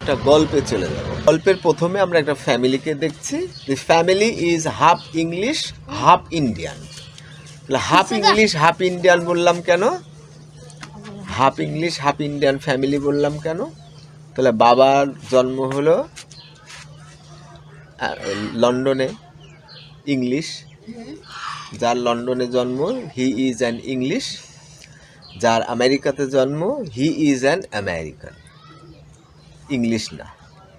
একটা গল্পে চলে যাব। গল্পের প্রথমে আমরা একটা ফ্যামিলিকে দেখছি। দি family is half English half Indian. Half English half Indian বললাম কেন? Half English half Indian family বললাম কেন? তাহলে বাবার জন্ম হলো লন্ডনে, ইংলিশ। যার লন্ডনে জন্ম হি ইজ অ্যান ইংলিশ। যার আমেরিকাতে জন্ম হি ইজ অ্যান আমেরিকান। ইংলিশ না।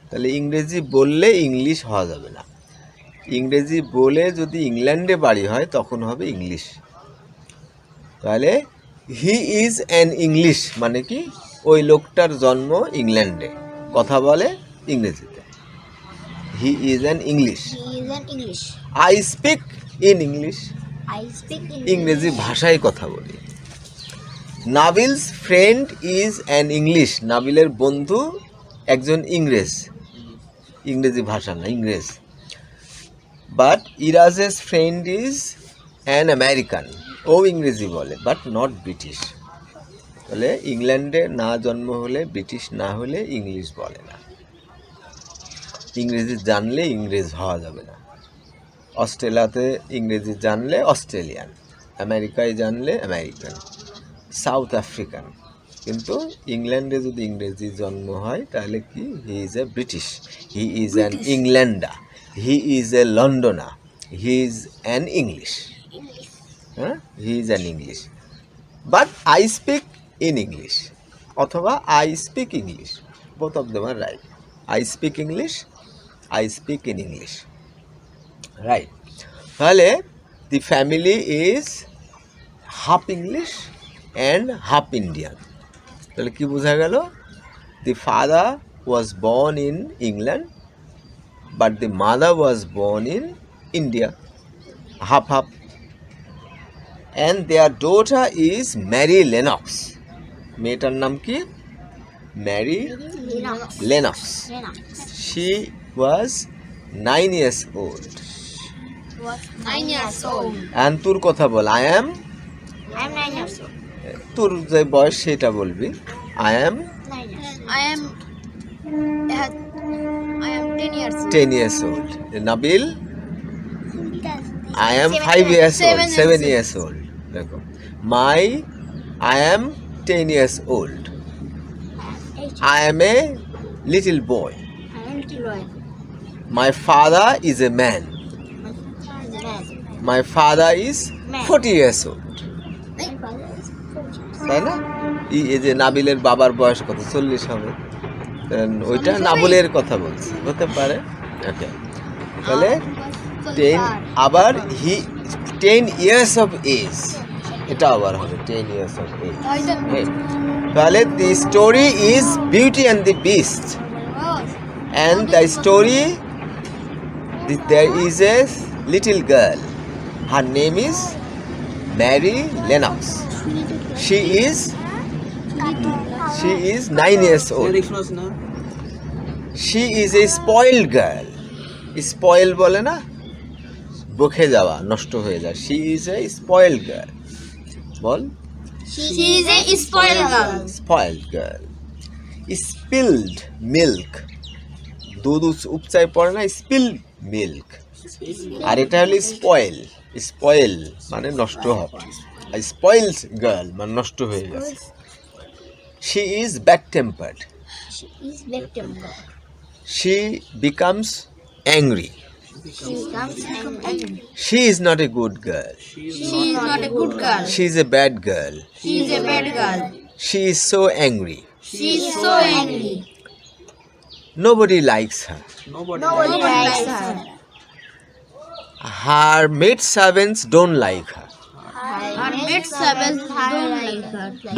তাহলে ইংরেজি বললে ইংলিশ হওয়া যাবে না। ইংরেজি বলে যদি ইংল্যান্ডে বাড়ি হয় তখন হবে ইংলিশ। তাহলে হি ইজ অ্যান ইংলিশ মানে কি ওই লোকটার জন্ম ইংল্যান্ডে, কথা বলে ইংরেজিতে। He is an English. I speak in English. ইংরেজি ভাষায় কথা বলি। Nabil's friend is an English. নাবিলের বন্ধু একজন ইংরেজ, ইংরেজি ভাষা না, ইংরেজ। But Iraj's friend is an American. ও ইংরেজি বলে বাট নট ব্রিটিশ। তাহলে ইংল্যান্ডে না জন্ম হলে, ব্রিটিশ না হলে ইংলিশ বলে না। ইংরেজি জানলে ইংরেজ হওয়া যাবে না। অস্ট্রেলিয়াতে ইংরেজি জানলে অস্ট্রেলিয়ান, আমেরিকায় জানলে আমেরিকান, সাউথ আফ্রিকান। কিন্তু ইংল্যান্ডে যদি ইংরেজি জন্ম হয় তাহলে কি? He is a British, he is an Englander, he is a Londoner, he is an English. হ্যাঁ, he is an English. But I speak in English অথবা I speak English, both of them are right. I speak English, I speak in English, right. তাহলে the family is half English and half Indian. তাহলে কি বোঝা গেল? The father was born in England but the mother was born in India, half half. And their daughter is Mary Lennox. মেয়েটার নাম কি? Mary Lennox. She was 9 years old. And তোর কথা বল। I am 9 years old. তোর যে বয়স সেটা বলবি। I am 10 years old. Nabil I am 5 years old, 7 years old. দেখো, I am 10 years old. I am a little boy. My father is a man. My father is 40 years old. তাই না? এই যে নাবিলের বাবার বয়স কত? 40 হবে। ওইটা নাবিলের কথা বলছি, হতে পারে। ওকে, তাহলে 10 আবার হি 10 years of age, এটা আবার হবে 10 years of age. তাহলে the story is Beauty and the Beast, and the story there is a little girl. Her name is Mary Lennox. She is 9 years old. She is a spoiled girl. Spoil বলে না, বকে যাওয়া, নষ্ট হয়ে যায়। She is a spoiled girl. Ball. She is a spoiled girl. Spoiled girl. Spilled milk. দুধ উপচায় পড়ে না, spilled milk. আর এটা হলো স্পয়েল। স্পয়েল মানে নষ্ট হওয়া। স্পয়েলড গার্ল মানে নষ্ট হয়ে গেছে। She is bad tempered. She becomes angry. She is not a good girl. She is a bad girl. She is so angry. Nobody likes her. Her maid servants don't like her.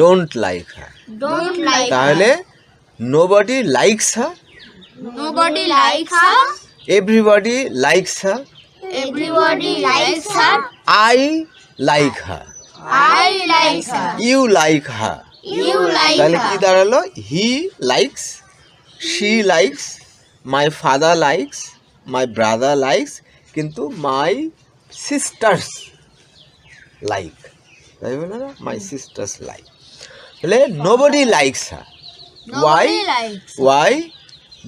Don't like her. তাহলে nobody likes her. Everybody likes her. I like her. You like her. তাহলে কি দাঁড়ালো? He likes, she likes, my father likes, my brother likes, কিন্তু my sisters like, তাই বলে না? My sisters like. তাহলে nobody likes her. Why?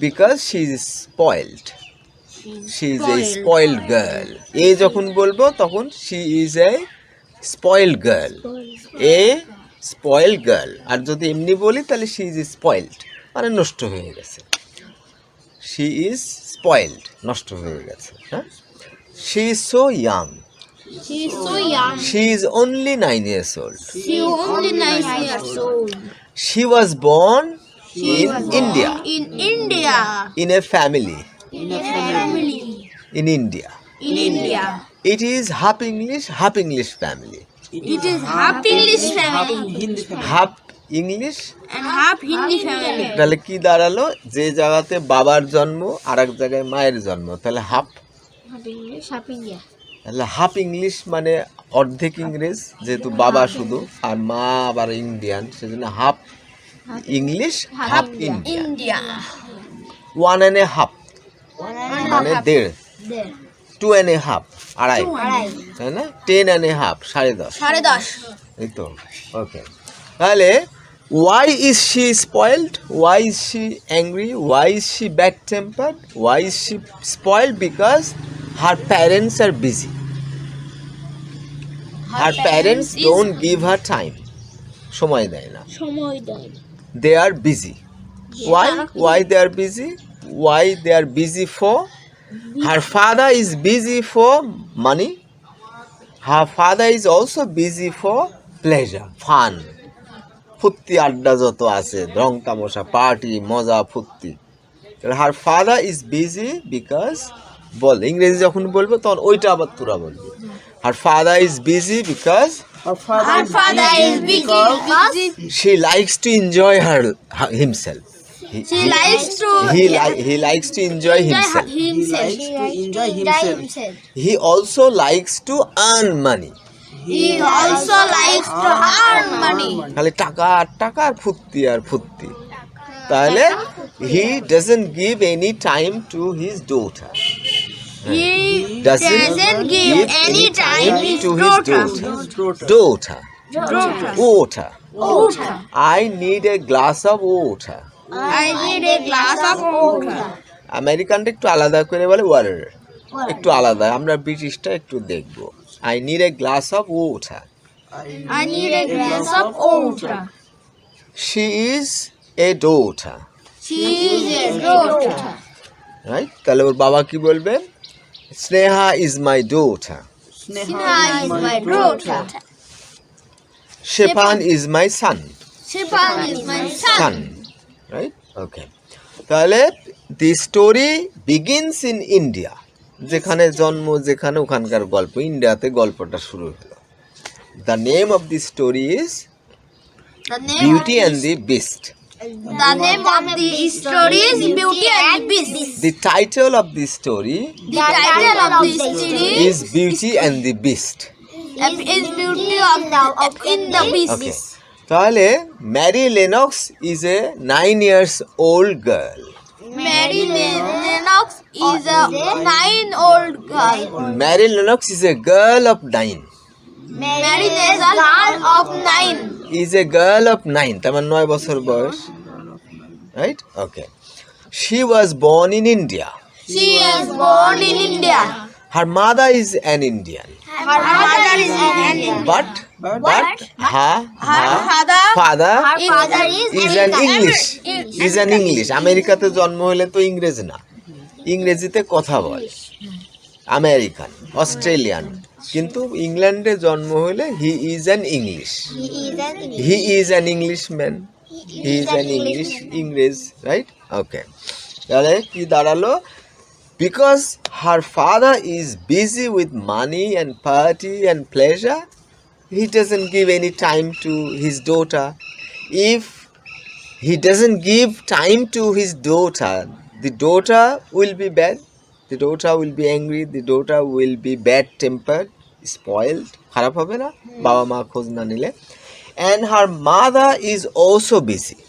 because she is spoiled. She is a spoiled girl. এ যখন বলবো তখন she is a spoiled girl. A spoiled girl. আর যদি এমনি বলি তাহলে she is spoiled. মানে নষ্ট হয়ে গেছে. She is spoiled. নষ্ট হয়ে গেছে. হ্যাঁ? She is so young. She is so young. She is only 9 years old. She is only 9 years old. She was born in India. In India. In a family. In a family. In India. In India. It is half English family. It is half English family Half English. and half Hindi family. তাহলে কি দাঁড়ালো, যে জায়গাতে বাবার জন্ম আর এক জায়গায় মায়ের জন্ম, তাহলে half, Half English, half India. তাহলে হাফ ইংলিশ মানে অর্ধেক ইংরেজ, যেহেতু বাবা শুধু আর মা আবার ইন্ডিয়ান, সেজন্য half English half Indian. India. 1 and a half মানে দেড়, There. 2 and a half আড়াই, তাই না? 10 and a half 10.5, 10.5. এই তো। ওকে, তাহলে why is she spoiled? Why is she angry? Why is she bad tempered? Why is she spoiled? Because her parents are busy. Her parents don't give her time. সময় দেয় না। সময় দেয়। They are busy. Why they are busy? Why they are busy for? Her father is busy for money. Her father is also busy for pleasure, fun. ফুর্তি আড্ডা যত আছে, রং তামাশা, পার্টি, মজা, ফুর্তি। Her father is busy because, বল ইংরেজি যখন বলবো তখন ওইটা আবার তোরা বলবি। Her father is busy because Her father is because she likes to enjoy himself. she likes to He likes to enjoy himself. himself. He also likes to earn money. He also likes to earn money. খালি টাকা আর টাকা আর ফুর্তি। তাহলে he doesn't give any time to his daughter. He Doesn't give any time to his his daughter. Water. I need a glass of water. I need a glass of water. আমেরিকানটা একটু আলাদা করে বলে water, একটু আলাদা। আমরা ব্রিটিশটা একটু দেখবো। I need a glass of water. I need a glass of water. She is a daughter. She is a daughter. Right? তাহলে ওর বাবা কি বলবে? Sneha is my daughter. Sneha is my daughter. Shepan is my son. Shipan is my son. Right? Okay. তাহলে the story begins in India. যেখানে জন্ম, যেখানে ওখানকার গল্প, ইন্ডিয়াতে গল্পটা শুরু হলো। The name of the story is The name Beauty and the Beast. The name of the story is Beauty and the Beast. The title of the story The title of the story is Beauty and the Beast. is Beauty of in the Beast. Okay. তাহলে Mary Lennox is a 9 years old girl. Mary Lennox is a 9-old girl. Mary Lennox is a girl of 9. Mary is a girl of 9. Is a girl of 9. তার মানে 9 বছর বয়স। Right? Okay. She was born in India. She was born in India. Her mother is an Indian. Her mother is an Indian. But her father is an English. Is an English. আমেরিকাতে জন্ম হলে তো ইংরেজ না, ইংরেজিতে কথা বলে, American, Australian. কিন্তু ইংল্যান্ডে জন্ম হলে হি is an English, he is an Englishman, he is an ইংরেজ। রাইট? ওকে, তাহলে কি দাঁড়ালো? Because her father is busy with money and party and pleasure, he doesn't give any time to his daughter. If he doesn't give time to his daughter, the daughter will be bad, the daughter will be angry, the daughter will be bad tempered, spoiled, খারাপ হবে না বাবা মা খোঁজ না নিলে। And her mother is also busy.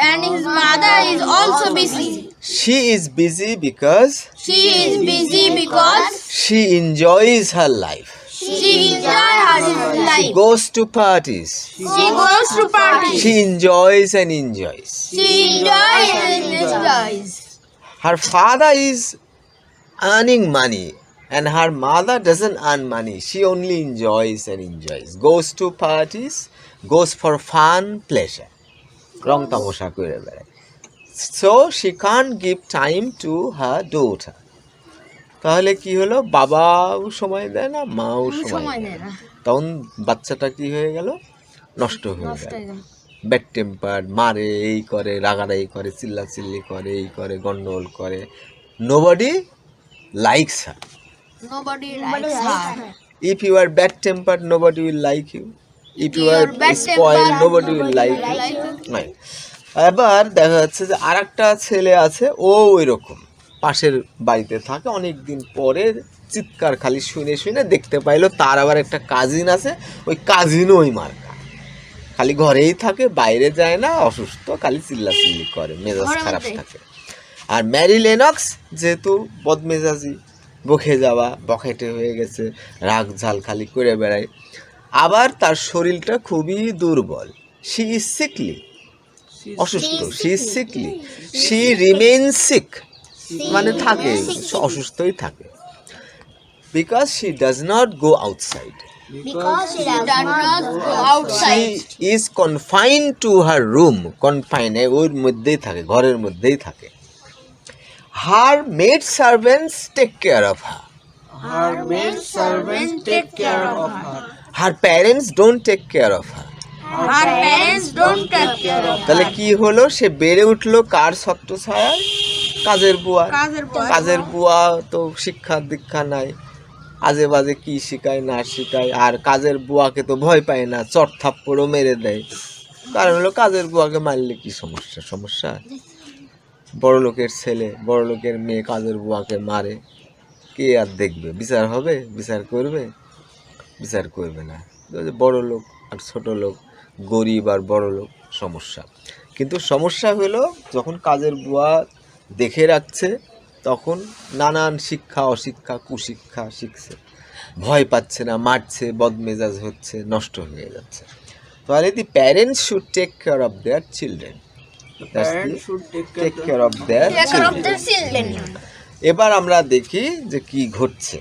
And his mother is also busy. She is busy because She is busy because she enjoys her life. She enjoys her She life. goes to parties. She goes to parties. She enjoys and enjoys. She enjoys and enjoys. Her father is earning money and her mother doesn't earn money. She only enjoys and enjoys. Goes to parties, goes for fun, pleasure. রং তামাশা করে বেড়ায়। So she can't give time to her daughter. তাহলে কি হলো, বাবাও সময় দেয় না, মাও সময় দেয় না। তখন বাচ্চাটা কি হয়ে গেল, নষ্ট হয়ে গেল। ব্যাড টেম্পার, মারে, এই করে, রাগারাগি করে, চিল্লাচিল্লি করে, এই করে, গন্ডগোল করে। Nobody likes her. Nobody likes her. If you are bad tempered, nobody will like you. If you are bad spoiled, tempered, nobody will like you. Right. এবার দেখা যাচ্ছে যে আরেকটা ছেলে আছে, ও ওই রকম পাশের বাড়িতে থাকে, অনেক দিন পরে চিৎকার খালি শুনে শুনে দেখতে পাইলো তার আবার একটা কাজিন আছে, ওই কাজিনও ওই মার্কা, খালি ঘরেই থাকে, বাইরে যায় না, অসুস্থ, খালি চিল্লাচিল্লি করে, মেজাজ খারাপ থাকে। আর ম্যারি লেনক্স যেহেতু বদমেজাজি, বকে যাওয়া, বকেটে হয়ে গেছে, রাগ ঝাল খালি করে বেড়ায়, আবার তার শরীরটা খুবই দুর্বল। শি ইজ সিকলি, অসুস্থ, she is sickly, she remain sick, মানে থাকে, অসুস্থই থাকে। Because she does not go outside, Because she does not go outside. She is confined to her room, confine, ওর মধ্যেই থাকে, ঘরের মধ্যেই থাকে। Her maid servants take care of her, Her maid servants take care of her. Her parents don't take care of her. Her parents don't take care of তাহলে কি হলো, সে বেড়ে উঠলো কার ছত্রছায়ায়, কাজের বুয়া। কাজের বুয়া তো শিক্ষা দীক্ষা নাই, আজে বাজে কি শিখায় না শিখায়, আর কাজের বুয়াকে তো ভয় পায় না, চট থাপ্পড়ও মেরে দেয়। কারণ হলো কাজের বুয়াকে মারলে কি সমস্যা, সমস্যা? বড় লোকের ছেলে, বড় লোকের মেয়ে কাজের বুয়াকে মারে, কে আর দেখবে? বিচার হবে? বিচার করবে? বিচার করবে না। বড় লোক আর ছোট লোক, গরিব আর বড় লোক, সমস্যা। কিন্তু সমস্যা হলো যখন কাজের বুয়া দেখে রাখছে, তখন নানান শিক্ষা অশিক্ষা কুশিক্ষা শিখছে, ভয় পাচ্ছে না, মারছে, বদমেজাজ হচ্ছে, নষ্ট হয়ে যাচ্ছে। তাহলে the parents should take care of their children, The parents should take take care care of their their children. এবার আমরা দেখি যে কি ঘটছে।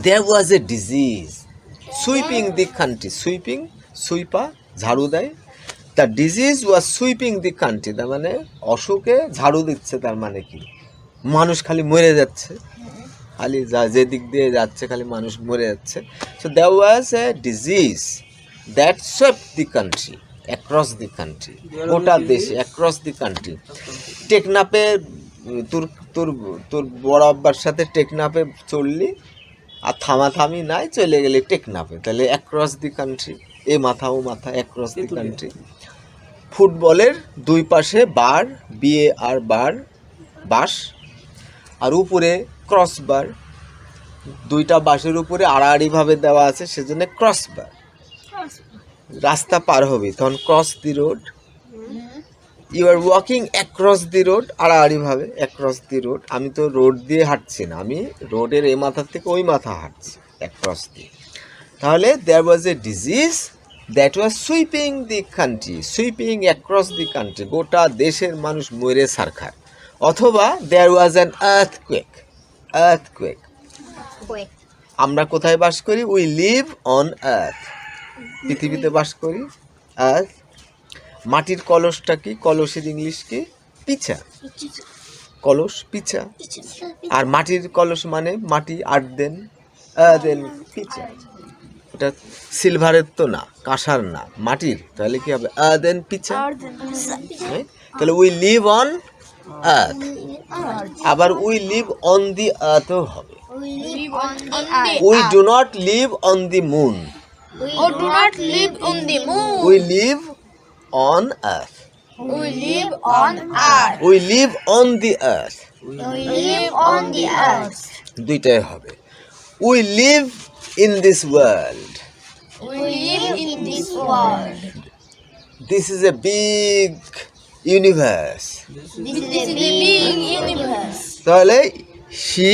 There was a disease sweeping the country, sweeping, সুইপা, ঝাড়ু দেয়। The disease was sweeping the country, তার মানে অসুখে ঝাড়ু দিচ্ছে, তার মানে কি, মানুষ খালি মরে যাচ্ছে, খালি যে দিক দিয়ে যাচ্ছে খালি মানুষ মরে যাচ্ছে। So there was a disease that sweep the country, across the country, গোটা দেশে, অ্যাক্রস দি কান্ট্রি। টেকনাপে তোর তোর তোর বড় আব্বার সাথে টেকনাপে চললি আর থামাথামি নাই, চলে গেলে টেকনাপে, তাহলে অ্যাক্রস দি কান্ট্রি, এ মাথা ও মাথা, অ্যাক্রস দি কান্ট্রি। ফুটবলের দুই পাশে বার, বিএ আর বার, বাস, আর উপরে ক্রস বার, দুইটা বাসের উপরে আড়াআড়িভাবে দেওয়া আছে, সেজন্য ক্রস বার। রাস্তা পার হবি তখন cross the road, you are walking across the road, আড়াআড়িভাবে অ্যাক্রস দি রোড। আমি তো রোড দিয়ে হাঁটছি না, আমি রোডের এই মাথা থেকে ওই মাথা হাঁটছি, অ্যাক্রস দিয়ে। তাহলে there was a disease that was sweeping the country, sweeping across the country, গোটা দেশের মানুষ মরে সারখার। অথবা there was an earthquake, earthquake. আমরা কোথায় বাস করি? উই লিভ অন আর্থ, পৃথিবীতে বাস করি, আর্থ। মাটির কলসটা কি? কলসের ইংলিশ কি? পিছা, কলস পিছা। আর মাটির কলস মানে মাটি, আর্দেন, আর্দেন পিছা। এটা সিলভারের তো না, কাঁসার না, মাটির। তাহলে কি হবে? আর্দেন পিছা। তাহলে উই লিভ অন আর্থ, আবার উই লিভ অন দি আর্থও হবে। We do not live on the moon, Oh, do not live on the moon. We live on earth, We live on earth. we live on the earth, We live on the earth. দুইটাই হবে। we live in this world, We live in this world. this is a big universe. This is a big universe. তাহলে she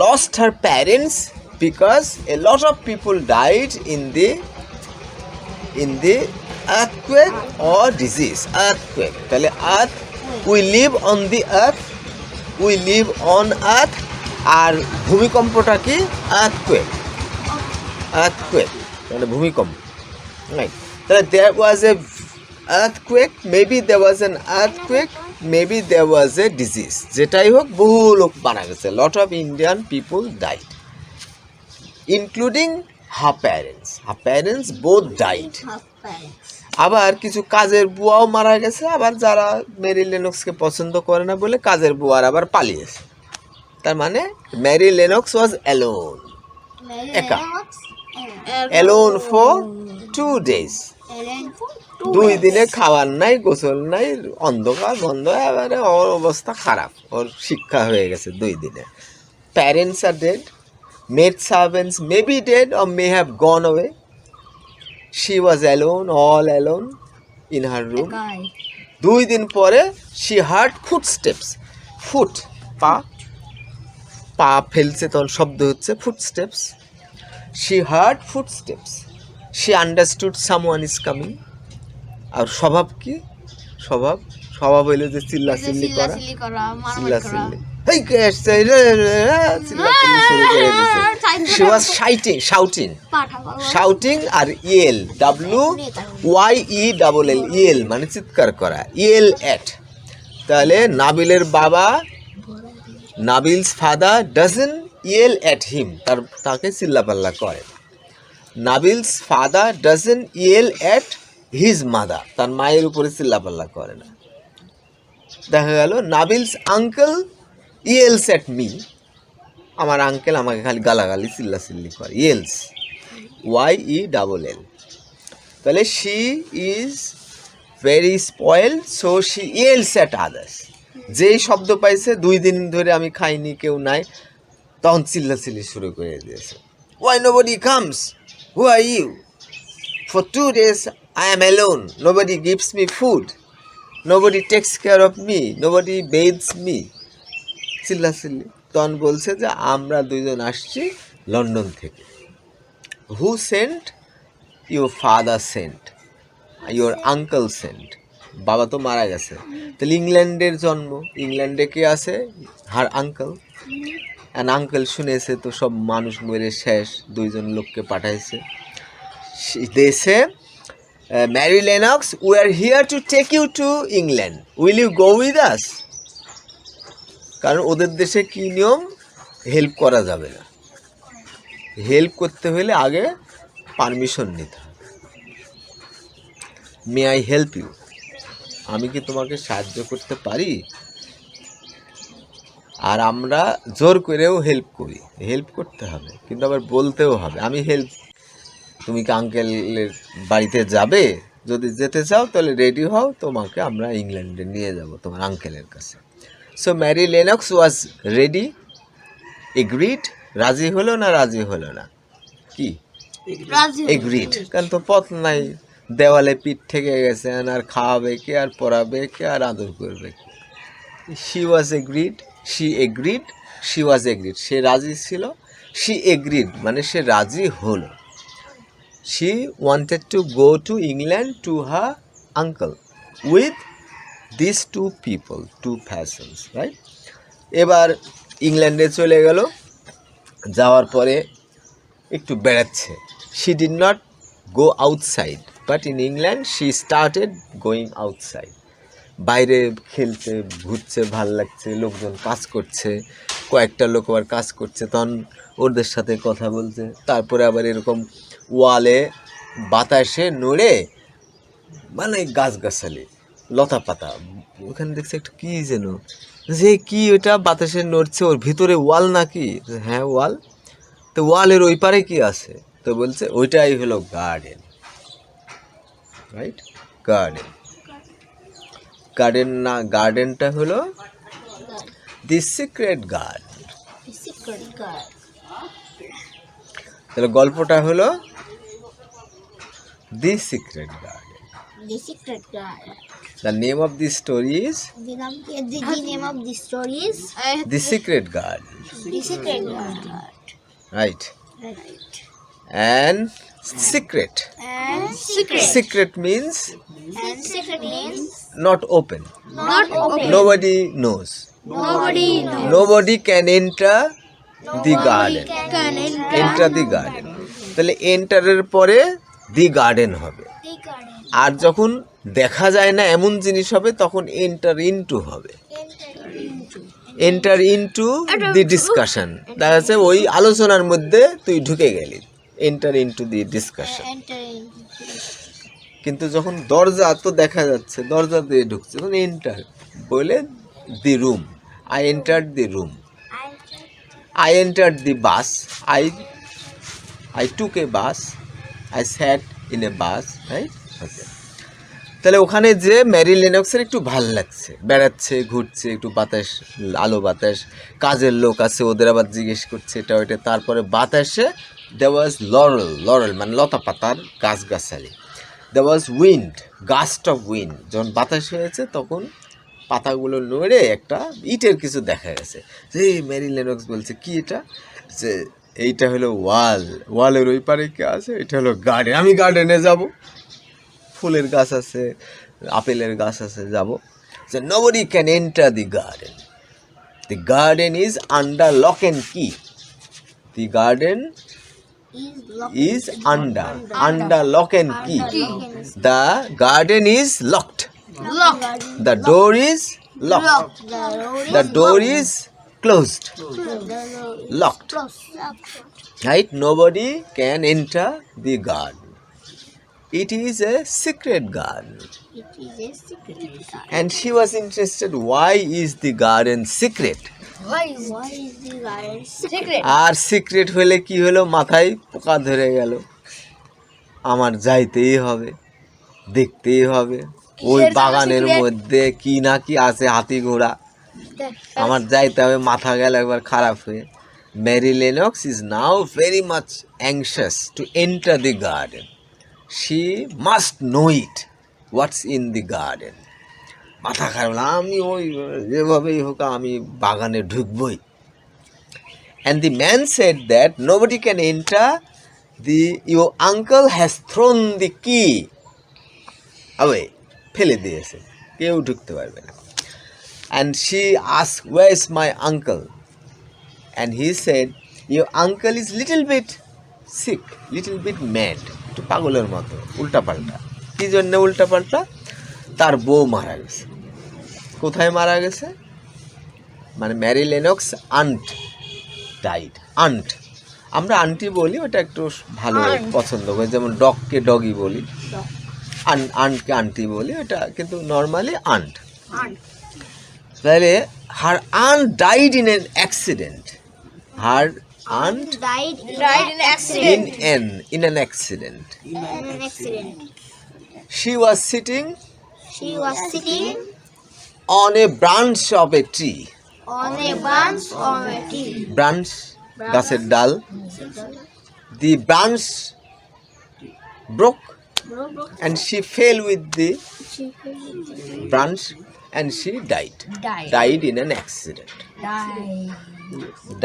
lost her parents because a lot of people died in the earthquake or disease. Earthquake, তাহলে earth, we live on the earth, we live on earth. আর ভূমিকম্পটা কি? earthquake, earthquake মানে ভূমিকম্প, right? তাহলে there was a earthquake, maybe there was an earthquake, maybe there was a disease. যেটাই হোক বহু লোক মারা গেছে. lot of Indian people died, including her parents. Her parents both died. আবার কিছু কাজের বুয়াও মারা গেছে, আবার যারা মেরি লেনক্সকে পছন্দ করে না বলে কাজের বুয়ার আবার পালিয়েছে. তার মানে মেরি লেনক্স ওয়াজ অ্যালোন, একা, অ্যালোন ফর 2 days. 2 দিনে খাবার নাই, গোসল নাই, অন্ধকার বন্ধ, এবারে ওর অবস্থা খারাপ, ওর শিক্ষা হয়ে গেছে 2 দিনে. Parents are dead, maid servants may be dead or may have gone away. She was alone, all alone in her room. 2 দিন পরে she heard footsteps. Foot, পা, পা ফেলছে তখন শব্দ হচ্ছে footsteps. She heard footsteps. She understood someone is coming. আর স্বভাব কি? স্বভাব হইলো যে চিল্লাচিল্লি করা, চিল্লাচিল্লি, এই কে আসছে, চিল্লাচিল্লি শুরু করে দিয়েছে. She was shouting R yell, WYELL, yell মানে চিৎকার করা, yell at. তাহলে নাবিলের বাবা, Nabil's father doesn't yell at him, তাকে চিল্লাপাল্লা করে. Nabil's father doesn't yell at his mother, তার মায়ের উপরে চিল্লাপাল্লা করে না. দেখা গেল Nabil's uncle yells at me, আমার আঙ্কেল আমাকে খালি গালাগালি চিল্লাচিল্লি করে, yells, YELL. তাহলে she is very spoiled, so she yells at others. যেই শব্দ পাইছে 2 দিন ধরে আমি খাইনি, কেউ নাই, তখন চিল্লাচিল্লি শুরু করে দিয়েছে. Why nobody comes? Who are you? For 2 days I am alone. Nobody gives me food. Nobody takes care of me. Nobody bathes me. চিল্লাচিল্লি. তখন বলছে যে আমরা 2 জন আসছি লন্ডন থেকে. Who sent? Your father sent. Your uncle sent. বাবা তো মারা গেছে. তাহলে ইংল্যান্ডের জন্ম, ইংল্যান্ডে কে আছে? হার আঙ্কেল. অ্যান আঙ্কেল শুনেছে তো সব মানুষ মরে শেষ, 2 জন লোককে পাঠাইছে. They say, Mary Lennox, we are here to take you to England. Will you go with us? কারণ ওদের দেশে কি নিয়ম, হেল্প করা যাবে না, হেল্প করতে হলে আগে পারমিশন নিতে হবে. মে আই হেল্প ইউ, আমি কি তোমাকে সাহায্য করতে পারি? আর আমরা জোর করেও হেল্প করি, হেল্প করতে হবে কিন্তু আবার বলতেও হবে আমি হেল্প. তুমি কি আঙ্কেলের বাড়িতে যাবে? যদি যেতে চাও তাহলে রেডি হও, তোমাকে আমরা ইংল্যান্ডে নিয়ে যাব তোমার আঙ্কেলের কাছে. So Mary Lennox was ready, agreed, রাজি হলো না রাজি হলো না? কি এগ্রিড, কারণ তো পথ নাই, দেওয়ালে পিঠ থেকে গেছে, আর খাওয়াবে কে, আর পড়াবে কে, আর আদর করবে কে? She was agreed, she agreed, she was agreed, সে রাজি ছিল, শি এগ্রিড মানে সে রাজি হলো. She wanted to go to England to her uncle with these 2 people, 2 persons, right? এবার ইংল্যান্ডে চলে গেল, যাওয়ার পরে একটু বেড়াচ্ছে. She did not go outside, but in England she started going outside. বাইরে খেলছে, ঘুরছে, ভাল লাগছে, লোকজন কাজ করছে, কয়েকটা লোক আবার কাজ করছে, তখন ওদের সাথে কথা বলছে. তারপরে আবার এরকম ওয়ালে বাতাসে নড়ে, মানে গাছগাছালি, লতা পাতা, ওখানে দেখছে একটা কী যেন, যে কি ওটা বাতাসে নড়ছে, ওর ভিতরে ওয়াল নাকি? হ্যাঁ ওয়াল. তো ওয়ালের ওই পারে কি আছে? তো বলছে ওইটাই হলো গার্ডেন, রাইট? গার্ডেন, গার্ডেন না, গার্ডেনটা হলো দি সিক্রেট গার্ডেন. তাহলে গল্পটা হলো the secret garden. The name of this story is The name of the story is The Secret Garden. The Secret Garden. Right. and secret. And secret. Secret means And secret means not open. not open. Nobody knows. Nobody knows. Nobody can enter the garden. Can Enter the garden. তাহলে এন্টারের পরে দি garden হবে। the garden. আর যখন দেখা যায় না এমন জিনিস হবে তখন এন্টার ইনটু হবে। এন্টার ইনটু দি ডিসকাশন, দেখা যাচ্ছে ওই আলোচনার মধ্যে তুই ঢুকে গেলি, enter into the discussion. Enter in. কিন্তু যখন দরজা তো দেখা যাচ্ছে, দরজা দিয়ে ঢুকছে, তখন এন্টার বলে the room, I enter the room, I enter the bus, I took a bus, I sat in a bus, right? Okay, তাহলে ওখানে যে ম্যারি লেনক্সের একটু ভাল লাগছে, বেড়াচ্ছে, ঘুরছে, একটু বাতাস, আলো বাতাস, কাজের লোক আছে, ওদের আবার জিজ্ঞেস করছে এটা ওইটা। তারপরে বাতাসে দেয়ার ওয়াজ লরেল মানে লতা পাতার গাছগাছালি, দেয়ার ওয়াজ উইন্ড, গাস্ট অফ উইন্ড। যখন বাতাস হয়েছে তখন পাতাগুলো নড়ে একটা ইটের কিছু দেখা গেছে। যে ম্যারি লেনক্স বলছে কি এটা, যে এইটা হলো ওয়ালের ওই পারে কে আছে, এটা হলো গার্ডেন, আমি গার্ডেনে যাব, ফুলের গাছ আছে, আপেলের গাছ আছে, যাব। যে nobody can enter the garden is under lock and কি, the garden Is locked. is under lock and key. The garden is locked. Locked. The door is locked. The The door is closed. Locked. Right? Nobody can enter the garden. It is a secret garden. It is a secret garden. And she was interested, why is the garden secret? Why is the garden secret? আর secret হলে কি হলো, মাথায় পোকা ধরে গেল, আমার যাইতেই হবে, দেখতেই হবে ওই বাগানের মধ্যে কি না কি আছে, হাতি ঘোড়া, আমার যাইতে হবে, মাথা গেল একবার খারাপ হয়ে। Mary Lennox is now very much anxious to enter the garden, she must know it what's in the garden. মাথা খারাপ, আমি ওই যেভাবেই হোক আমি বাগানে ঢুকবই। And the man said that nobody can enter, your uncle has thrown the key away, ফেলে দিয়েছে, কেউ ঢুকতে পারবে না। And she asked, where is my uncle? And he said, your uncle is little bit sick, little bit mad, একটু পাগলের মতো, উল্টাপাল্টা। কি জন্য উল্টাপাল্টা? তার বউ মারা গেছে। কোথায় মারা গেছে? মানে Mary Lennox aunt died. Aunt, আমরা আন্টি বলি, ওটা একটু ভালো পছন্দ করে, যেমন ডগকে ডগি বলি, আন্টকে আন্টি বলি, ওটা কিন্তু নর্মালি আন্ট। তাহলে her aunt died in an accident, her aunt Died in an accident. in an accident. In an accident. She was sitting She was sitting on a branch of a tree. on a branch of a tree. Branch, গাছের ডাল। The branch broke and she fell with the branch and she died. Died in an accident.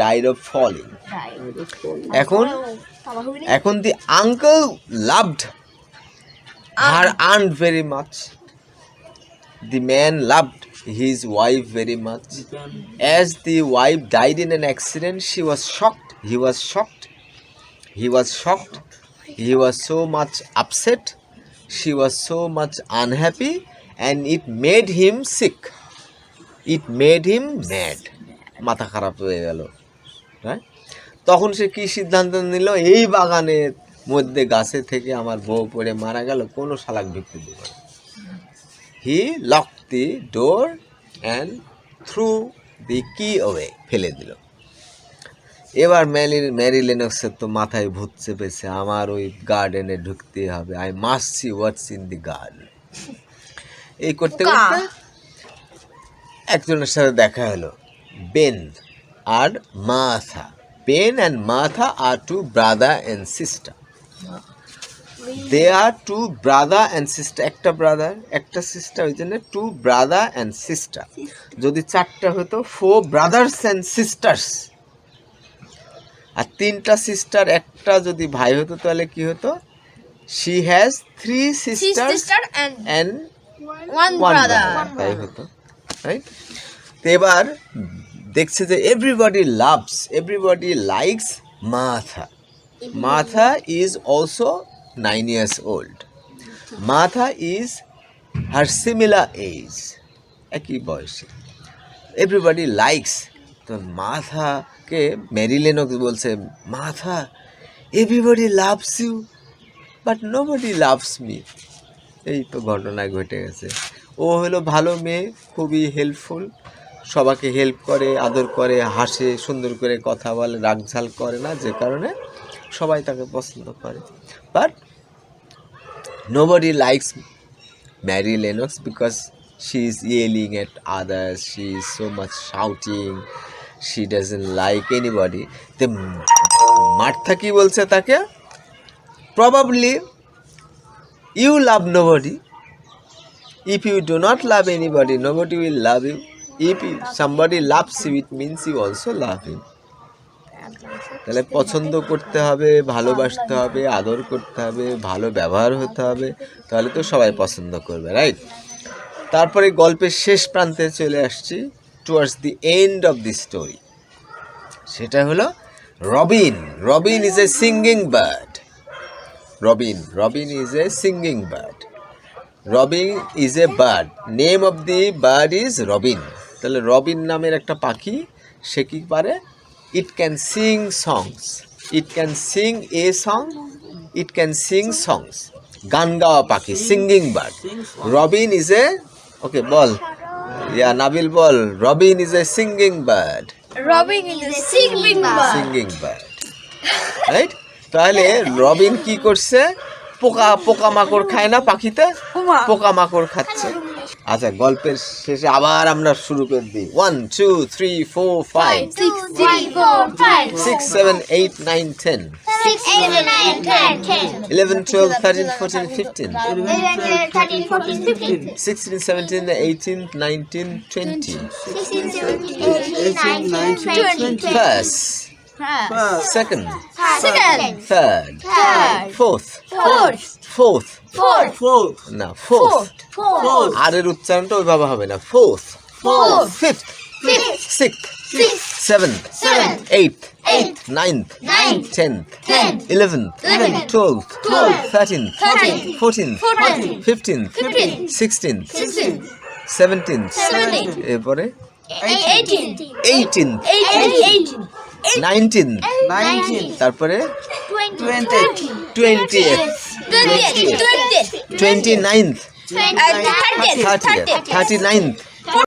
Died of falling. এখন the uncle loved her aunt very much. The man loved his wife very much. As the wife died in an accident, she was shocked. He was shocked. He was shocked. He was so much upset. She was so much unhappy, and it made him sick. It made him mad. মাথা খারাপ হয়ে গেল। হ্যাঁ, তখন সে কি সিদ্ধান্ত নিল, এই বাগানের মধ্যে গাছে থেকে আমার বউ পড়ে মারা গেল, কোনো শালাক ঢুকতে দেব না। He locked the door and threw the key away, ফেলে দিল। এবার ম্যারি লেনক্সের তো মাথায় ভূত চেপেছে, আমার ওই গার্ডেনে ঢুকতে হবে, I must see what's in the garden. এই করতে করতে একজনের সাথে দেখা হলো, বেন আর Martha. Ben and Martha are two brother and sister. They are two brother and sister, একটা ব্রাদার একটা সিস্টার, ওই জন্য টু ব্রাদার অ্যান্ড সিস্টার। যদি চারটা হতো, 4 ব্রাদার্স অ্যান্ড সিস্টার্স। আর 3টা সিস্টার একটা যদি ভাই হতো তাহলে কি হতো? She has 3 sister Sister and and one one brother. Brother, তাই হতো, রাইট? তো এবার দেখছে যে এভরিবডি লাইকস মাথা. মাথা ইজ অলসো 9 years old. মাথা ইজ হার সিমিলার এজ, একই বয়সী. এভরিবডি লাইকস, তো মাথাকে মেরি লেনক্স বলছে, মাথা everybody loves you but nobody loves me. এই তো ঘটনা ঘটে গেছে. ও হলো ভালো মেয়ে, খুবই হেল্পফুল, সবাইকে হেল্প করে, আদর করে, হাসে, সুন্দর করে কথা বলে, রাগঝাল করে না, যে কারণে সবাই তাকে পছন্দ করে. But nobody likes Mary Lennox because she is yelling at others, she is so much shouting, she doesn't like anybody. The Martha কি বলছে তাকে? Probably you love nobody. If you do not love anybody, nobody will love you. If somebody loves you, it means you also love him. তাহলে পছন্দ করতে হবে, ভালোবাসতে হবে, আদর করতে হবে, ভালো ব্যবহার হতে হবে, তাহলে তো সবাই পছন্দ করবে, রাইট? তারপরে গল্পের শেষ প্রান্তে চলে আসছি, towards the end of the story. সেটা হলো Robin. Robin is a singing bird. Robin is a singing bird. Robin is a bird. Name of the bird is Robin. তাহলে রবিন নামের একটা পাখি, সে কি পারে? It can sing songs. It can sing a song. It can sing songs. গান গাওয়া পাখি, singing bird. Robin is a, okay ball, yeah Nabil ball, Robin is a singing bird. Robin is a singing bird. Singing bird, right? তাহলে রবিন কি করছে? পোকামাকড় খায় না পাখিতে, পোকামাকড় খাচ্ছে. আচ্ছা, গল্পের শেষে আবার আমরা শুরু করে দিই. 1 2 3 4 5 6 4 5 6 7 8 9 10 6 7 8 9 10 11 12 13 14 15 11 13 14 15 16 17 18 19 20 16 17 18 19 20 first, second, second third, fourth, fourth না fourth. আর এর উচ্চারণটা ওইভাবে হবে না. fourth, fifth, sixth, seventh, eighth, ninth, 10th, 11th, 12th, 13th, 14th, 15th, 16th, 17th, এরপরে 18th, 19th, তারপরে 20th, 29th, 30th, 39th,